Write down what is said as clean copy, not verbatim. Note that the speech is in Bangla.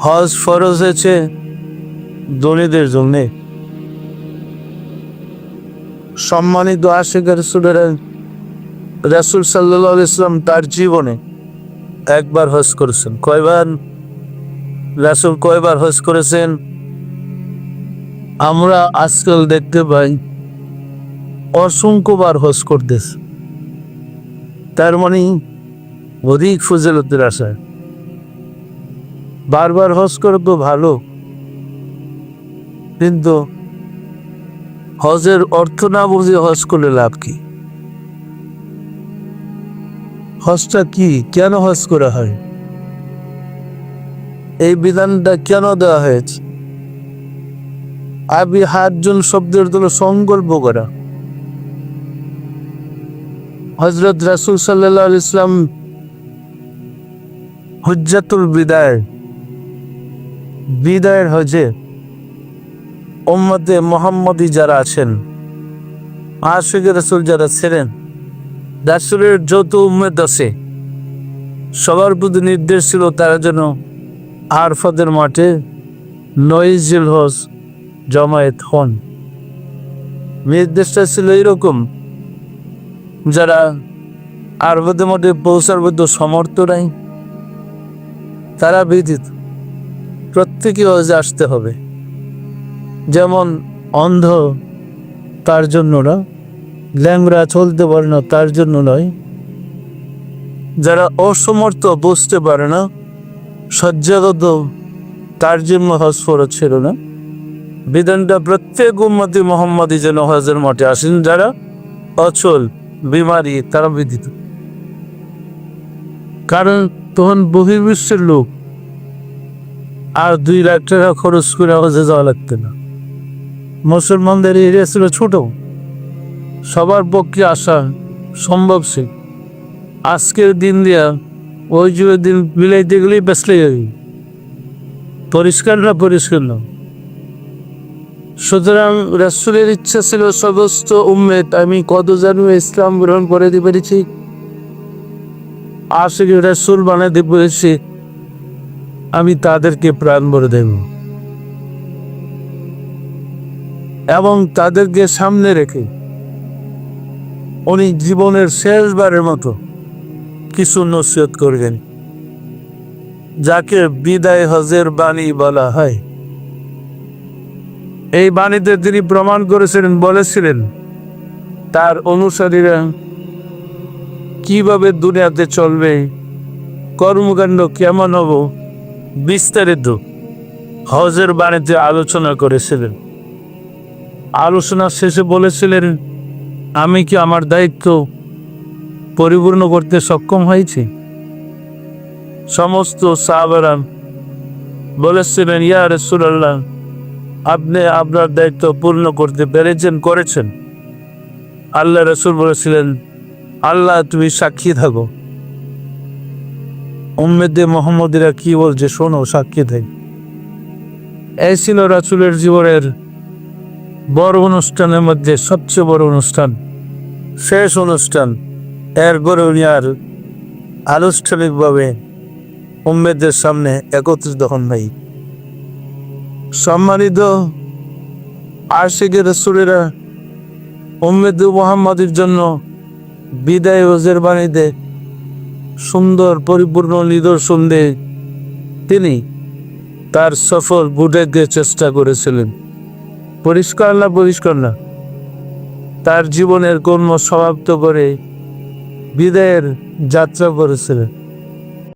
হজ ফরজ হয়েছে ধনীদের জন্যে। সম্মানিত আশিক রাসূলের রাসূল সাল্লাল্লাহু আলাইহি ওয়াসাল্লাম তার জীবনে একবার হজ করেছেন। কয়বার রাসূল কয়বার হজ করেছেন? আমরা আজকাল দেখতে পাই অসংখ্যবার হজ করতেছে। তার মানে অধিক ফজিলতের আশায় বারবার হজ করে তো ভালো, কিন্তু হজের অর্থ না বুঝে হজ করলে লাভ কি? হজটা কি, কেন হজ করা হয়, এই বিধানটা কেন দেওয়া হয়েছে? আবি হাজ্জুন শব্দের জন্য সংকল্প করা। হযরত রাসূল সাল্লাল্লাহু আলাইহি ওয়াসাল্লাম হুজ্জাতুল বিদায়ের হজে উম্মতে মুহাম্মদী যারা আছেন, আশিকে রাসূল যারা ছিলেন, রাসূলের যত উম্মত আছে সবার প্রতি নির্দেশ ছিল তারা যেন আরফাতের মাঠে ৯ জিলহজ জমায়েত হন। নির্দেশটা ছিল এরকম, যারা আরফাতের মাঠে পৌঁছার মধ্যে সমর্থ নাই তারা ব্যতীত প্রত্যেকে হজে আসতে হবে। যেমন অন্ধ তার জন্য না, ল্যাংড়া চলতে পারে না তার জন্য নয়, যারা অসমর্থ বুঝতে পারে না, শয্যাগত তার জন্য হজ ফরজ ছিল না। বিধানটা প্রত্যেক উম্মতি মুহাম্মাদি যেন হজের মাঠে আসেন, যারা অচল বিমারি তারা ব্যতীত। কারণ তখন বহির্বিশ্বের লোক আর ২ লাখ টাকা খরচ করে হজে যাওয়া লাগতো না। মুসলমানদের এরিয়া ছিল ছোট, সবার পক্ষে আসা সম্ভব ছিল। আজকের দিন দিয়া ওই যুগের দিন বিলাইতে গেলেই বেসলে যাবি, পরিষ্কার না পরিষ্কার না। সুতরাং রাসূলের ইচ্ছা ছিল সমস্ত উম্মত আমি কত যেন ইসলাম গ্রহণ করে দিতে পেরেছি, আশিক রাসূল বানাতে পেরেছি, আমি তাদেরকে প্রাণ ভরে দেব এবং তাদেরকে সামনে রেখে উনি জীবনের শেষবারের মতো কিছু নসিহত করবেন, যাকে বিদায় হজের বাণী বলা হয়। এই বাণীতে তিনি প্রমাণ করেছিলেন, বলেছিলেন তার অনুসারীরা কিভাবে দুনিয়াতে চলবে, কর্মকাণ্ড কেমন হব, বিস্তারিত হজের বাণীতে আলোচনা করেছিলেন। আলোচনা শেষে বলেছিলেন, আমি কি আমার দায়িত্ব পরিপূর্ণ করতে সক্ষম হয়েছি? সমস্ত সাহাবারা বলেছিলেন, ইয়া রাসূলুল্লাহ, আপনি আপনার দায়িত্ব পূর্ণ করতে পেরেছেন, করেছেন। আল্লাহ রাসূল বলেছিলেন, আল্লাহ তুমি সাক্ষী থাকো। উম্মতে মুহাম্মদীরা কি বলছে শোনো, সাক্ষী থাকি। এই ছিল রাসূলের জীবনের বড় অনুষ্ঠানের মধ্যে সবচেয়ে বড় অনুষ্ঠান, শেষ অনুষ্ঠান। এরপরে উনি আর আনুষ্ঠানিকভাবে উম্মতের সামনে একত্রিত হন নাই। সম্মানিত আশিকে রাসূলেরা উম্মতে মুহাম্মদীর জন্য বিদায় হজের বাণীতে সুন্দর পরিপূর্ণ নিদর্শন দিয়ে তিনি তার সফল বুঝাইতে চেষ্টা করেছিলেন। পরিষ্কার না তার জীবনের কর্ম সমাপ্ত করে বিদায়ের যাত্রা করেছিলেন।